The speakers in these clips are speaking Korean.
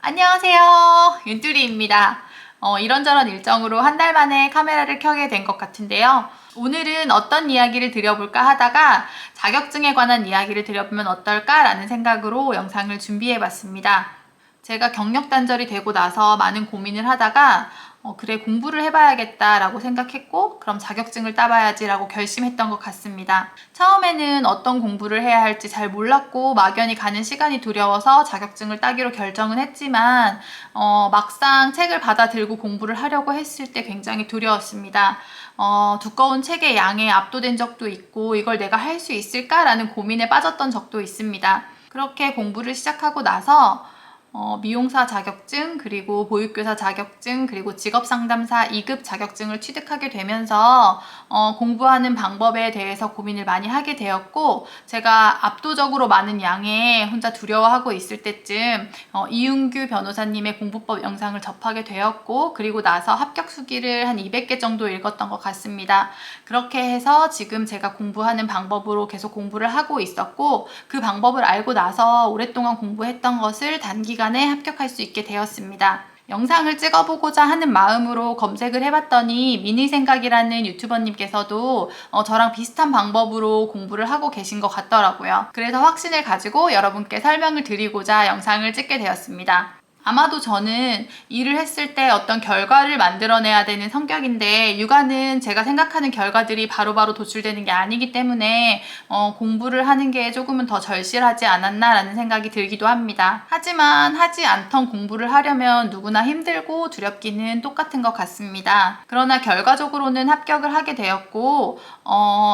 안녕하세요. 윤뚜리입니다. 이런저런 일정으로 한 달 만에 카메라를 켜게 된 것 같은데요. 오늘은 어떤 이야기를 드려볼까 하다가 자격증에 관한 이야기를 드려보면 어떨까라는 생각으로 영상을 준비해봤습니다. 제가 경력 단절이 되고 나서 많은 고민을 하다가 그래 공부를 해봐야겠다라고 생각했고 그럼 자격증을 따봐야지라고 결심했던 것 같습니다. 처음에는 어떤 공부를 해야 할지 잘 몰랐고 막연히 가는 시간이 두려워서 자격증을 따기로 결정은 했지만 막상 책을 받아 들고 공부를 하려고 했을 때 굉장히 두려웠습니다. 두꺼운 책의 양에 압도된 적도 있고 이걸 내가 할 수 있을까라는 고민에 빠졌던 적도 있습니다. 그렇게 공부를 시작하고 나서 미용사 자격증, 그리고 보육교사 자격증, 그리고 직업상담사 2급 자격증을 취득하게 되면서 공부하는 방법에 대해서 고민을 많이 하게 되었고, 제가 압도적으로 많은 양에 혼자 두려워하고 있을 때쯤 이윤규 변호사님의 공부법 영상을 접하게 되었고, 그리고 나서 합격 수기를 한 200개 정도 읽었던 것 같습니다. 그렇게 해서 지금 제가 공부하는 방법으로 계속 공부를 하고 있었고, 그 방법을 알고 나서 오랫동안 공부했던 것을 단기간에 합격할 수 있게 되었습니다. 영상을 찍어보고자 하는 마음으로 검색을 해봤더니 미니생각이라는 유튜버님께서도 저랑 비슷한 방법으로 공부를 하고 계신 것 같더라고요. 그래서 확신을 가지고 여러분께 설명을 드리고자 영상을 찍게 되었습니다. 아마도 저는 일을 했을 때 어떤 결과를 만들어내야 되는 성격인데 육아는 제가 생각하는 결과들이 바로바로 도출되는 게 아니기 때문에 공부를 하는 게 조금은 더 절실하지 않았나라는 생각이 들기도 합니다. 하지만 하지 않던 공부를 하려면 누구나 힘들고 두렵기는 똑같은 것 같습니다. 그러나 결과적으로는 합격을 하게 되었고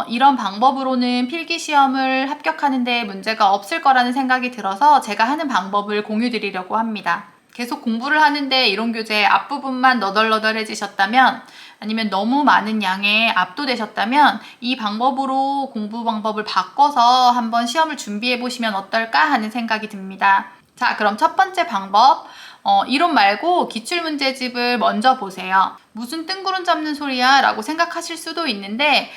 이런 방법으로는 필기시험을 합격하는 데 문제가 없을 거라는 생각이 들어서 제가 하는 방법을 공유드리려고 합니다. 계속 공부를 하는데 이론교재 앞부분만 너덜너덜해지셨다면 아니면 너무 많은 양에 압도되셨다면 이 방법으로 공부 방법을 바꿔서 한번 시험을 준비해 보시면 어떨까 하는 생각이 듭니다. 자, 그럼 첫 번째 방법, 이론 말고 기출문제집을 먼저 보세요. 무슨 뜬구름 잡는 소리야 라고 생각하실 수도 있는데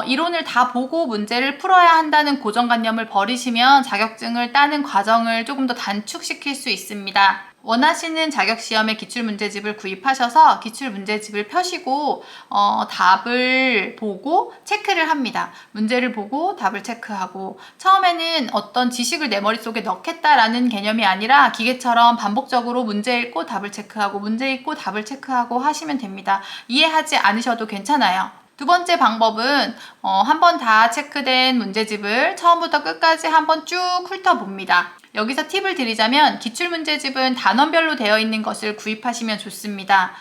이론을 다 보고 문제를 풀어야 한다는 고정관념을 버리시면 자격증을 따는 과정을 조금 더 단축시킬 수 있습니다. 원하시는 자격시험의 기출문제집을 구입하셔서 기출문제집을 펴시고 답을 보고 체크를 합니다. 문제를 보고 답을 체크하고 처음에는 어떤 지식을 내 머릿속에 넣겠다라는 개념이 아니라 기계처럼 반복적으로 문제 읽고 답을 체크하고 문제 읽고 답을 체크하고 하시면 됩니다. 이해하지 않으셔도 괜찮아요. 두 번째 방법은 한 번 다 체크된 문제집을 처음부터 끝까지 한번 쭉 훑어봅니다. 여기서 팁을 드리자면 기출문제집은 단원별로 되어 있는 것을 구입하시면 좋습니다.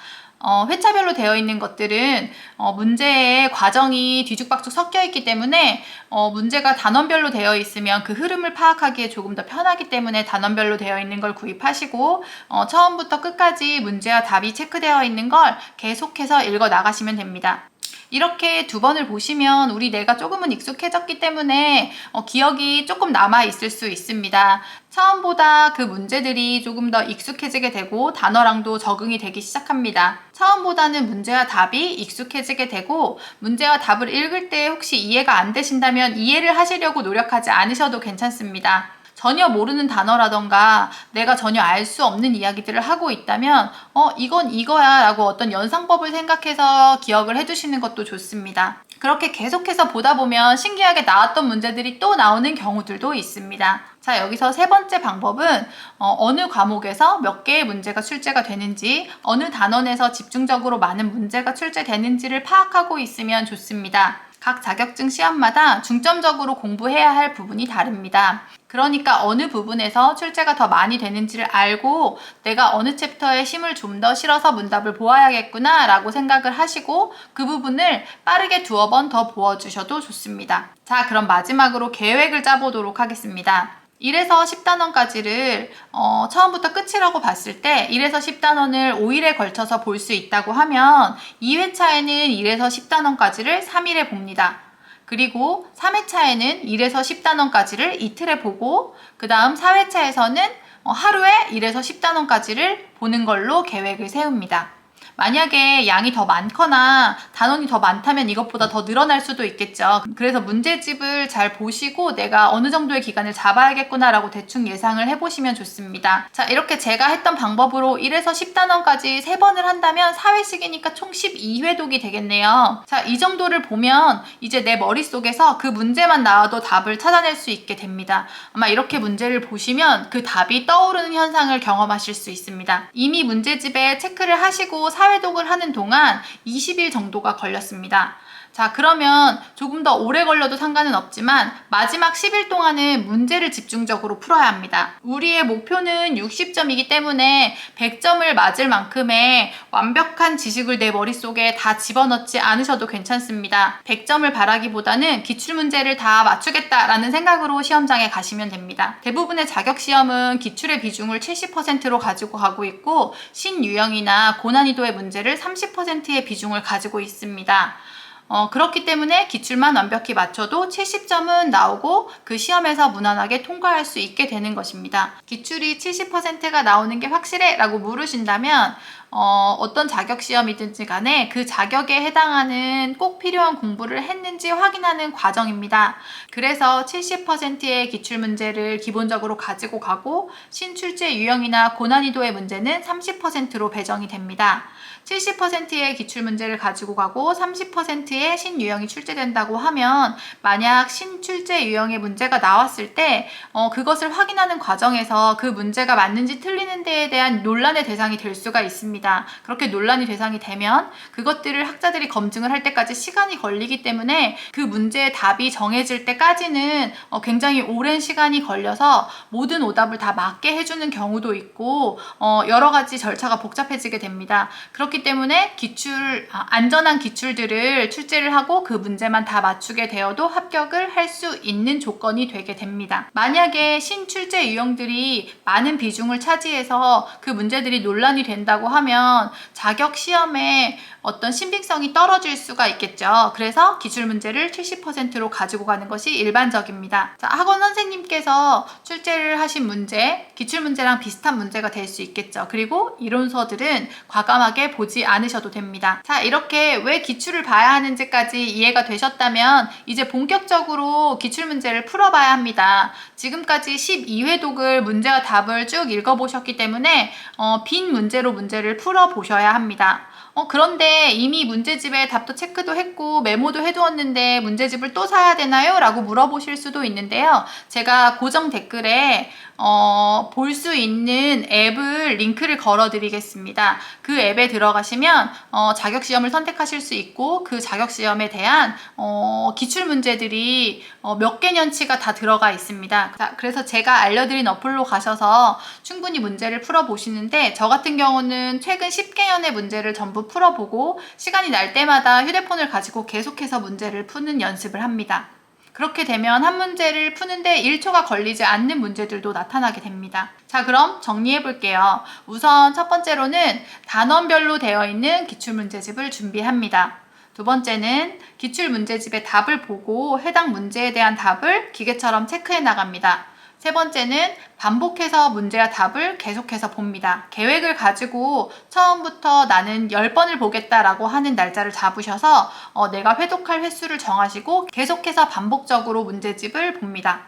회차별로 되어 있는 것들은 문제의 과정이 뒤죽박죽 섞여 있기 때문에 문제가 단원별로 되어 있으면 그 흐름을 파악하기에 조금 더 편하기 때문에 단원별로 되어 있는 걸 구입하시고 처음부터 끝까지 문제와 답이 체크되어 있는 걸 계속해서 읽어 나가시면 됩니다. 이렇게 두 번을 보시면 우리 뇌가 조금은 익숙해졌기 때문에 기억이 조금 남아있을 수 있습니다. 처음보다 그 문제들이 조금 더 익숙해지게 되고 단어랑도 적응이 되기 시작합니다. 처음보다는 문제와 답이 익숙해지게 되고 문제와 답을 읽을 때 혹시 이해가 안 되신다면 이해를 하시려고 노력하지 않으셔도 괜찮습니다. 전혀 모르는 단어라던가 내가 전혀 알 수 없는 이야기들을 하고 있다면 이건 이거야 라고 어떤 연상법을 생각해서 기억을 해두시는 것도 좋습니다. 그렇게 계속해서 보다 보면 신기하게 나왔던 문제들이 또 나오는 경우들도 있습니다. 자, 여기서 세 번째 방법은 어느 과목에서 몇 개의 문제가 출제가 되는지, 어느 단원에서 집중적으로 많은 문제가 출제되는지를 파악하고 있으면 좋습니다. 각 자격증 시험마다 중점적으로 공부해야 할 부분이 다릅니다. 그러니까 어느 부분에서 출제가 더 많이 되는지를 알고 내가 어느 챕터에 힘을 좀 더 실어서 문답을 보아야겠구나 라고 생각을 하시고 그 부분을 빠르게 두어 번 더 보아주셔도 좋습니다. 자, 그럼 마지막으로 계획을 짜보도록 하겠습니다. 1에서 10단원까지를 처음부터 끝이라고 봤을 때 1에서 10단원을 5일에 걸쳐서 볼 수 있다고 하면 2회차에는 1에서 10단원까지를 3일에 봅니다. 그리고 3회차에는 1에서 10단원까지를 이틀에 보고 그 다음 4회차에서는 하루에 1에서 10단원까지를 보는 걸로 계획을 세웁니다. 만약에 양이 더 많거나 단원이 더 많다면 이것보다 더 늘어날 수도 있겠죠. 그래서 문제집을 잘 보시고 내가 어느 정도의 기간을 잡아야겠구나 라고 대충 예상을 해보시면 좋습니다. 자, 이렇게 제가 했던 방법으로 1에서 10단원까지 3번을 한다면 4회씩이니까 총 12회 독이 되겠네요. 자, 이 정도를 보면 이제 내 머릿속에서 그 문제만 나와도 답을 찾아낼 수 있게 됩니다. 아마 이렇게 문제를 보시면 그 답이 떠오르는 현상을 경험하실 수 있습니다. 이미 문제집에 체크를 하시고 사회독을 하는 동안 20일 정도가 걸렸습니다. 자, 그러면 조금 더 오래 걸려도 상관은 없지만 마지막 10일 동안은 문제를 집중적으로 풀어야 합니다. 우리의 목표는 60점이기 때문에 100점을 맞을 만큼의 완벽한 지식을 내 머릿속에 다 집어넣지 않으셔도 괜찮습니다. 100점을 바라기보다는 기출문제를 다 맞추겠다라는 생각으로 시험장에 가시면 됩니다. 대부분의 자격시험은 기출의 비중을 70%로 가지고 가고 있고 신유형이나 고난이도의 문제를 30%의 비중을 가지고 있습니다. 그렇기 때문에 기출만 완벽히 맞춰도 70점은 나오고 그 시험에서 무난하게 통과할 수 있게 되는 것입니다. 기출이 70%가 나오는 게 확실해? 라고 물으신다면 어떤 자격시험이든지 간에 그 자격에 해당하는 꼭 필요한 공부를 했는지 확인하는 과정입니다. 그래서 70%의 기출문제를 기본적으로 가지고 가고 신출제 유형이나 고난이도의 문제는 30%로 배정이 됩니다. 70%의 기출문제를 가지고 가고 30%의 신유형이 출제된다고 하면 만약 신출제 유형의 문제가 나왔을 때 그것을 확인하는 과정에서 그 문제가 맞는지 틀리는 데에 대한 논란의 대상이 될 수가 있습니다. 그렇게 논란이 대상이 되면 그것들을 학자들이 검증을 할 때까지 시간이 걸리기 때문에 그 문제의 답이 정해질 때까지는 굉장히 오랜 시간이 걸려서 모든 오답을 다 맞게 해주는 경우도 있고 여러 가지 절차가 복잡해지게 됩니다. 그렇기 때문에 안전한 기출들을 출제를 하고 그 문제만 다 맞추게 되어도 합격을 할 수 있는 조건이 되게 됩니다. 만약에 신출제 유형들이 많은 비중을 차지해서 그 문제들이 논란이 된다고 하면 자격 시험에 어떤 신빙성이 떨어질 수가 있겠죠. 그래서 기출문제를 70%로 가지고 가는 것이 일반적입니다. 자, 학원 선생님께서 출제를 하신 문제, 기출문제랑 비슷한 문제가 될 수 있겠죠. 그리고 이론서들은 과감하게 보지 않으셔도 됩니다. 자, 이렇게 왜 기출을 봐야 하는지까지 이해가 되셨다면 이제 본격적으로 기출문제를 풀어봐야 합니다. 지금까지 12회 독을 문제와 답을 쭉 읽어보셨기 때문에 빈 문제로 문제를 풀어보셔야 합니다. 그런데 이미 문제집에 답도 체크도 했고 메모도 해두었는데 문제집을 또 사야 되나요? 라고 물어보실 수도 있는데요. 제가 고정 댓글에 볼 수 있는 앱을 링크를 걸어 드리겠습니다. 그 앱에 들어가시면 자격시험을 선택하실 수 있고 그 자격시험에 대한 기출문제들이 몇 개년치가 다 들어가 있습니다. 자, 그래서 제가 알려드린 어플로 가셔서 충분히 문제를 풀어보시는데 저 같은 경우는 최근 10개년의 문제를 전부 풀어보고 시간이 날 때마다 휴대폰을 가지고 계속해서 문제를 푸는 연습을 합니다. 그렇게 되면 한 문제를 푸는데 1초가 걸리지 않는 문제들도 나타나게 됩니다. 자, 그럼 정리해 볼게요. 우선 첫 번째로는 단원별로 되어 있는 기출문제집을 준비합니다. 두 번째는 기출문제집의 답을 보고 해당 문제에 대한 답을 기계처럼 체크해 나갑니다. 세 번째는 반복해서 문제와 답을 계속해서 봅니다. 계획을 가지고 처음부터 나는 10번을 보겠다라고 하는 날짜를 잡으셔서 내가 회독할 횟수를 정하시고 계속해서 반복적으로 문제집을 봅니다.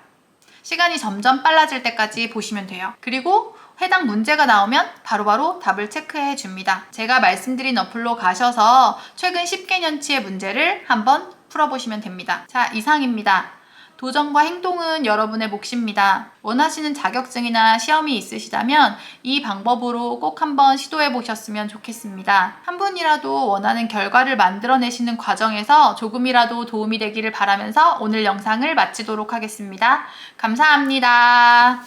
시간이 점점 빨라질 때까지 보시면 돼요. 그리고 해당 문제가 나오면 바로바로 답을 체크해 줍니다. 제가 말씀드린 어플로 가셔서 최근 10개년치의 문제를 한번 풀어보시면 됩니다. 자, 이상입니다. 도전과 행동은 여러분의 몫입니다. 원하시는 자격증이나 시험이 있으시다면 이 방법으로 꼭 한번 시도해 보셨으면 좋겠습니다. 한 분이라도 원하는 결과를 만들어내시는 과정에서 조금이라도 도움이 되기를 바라면서 오늘 영상을 마치도록 하겠습니다. 감사합니다.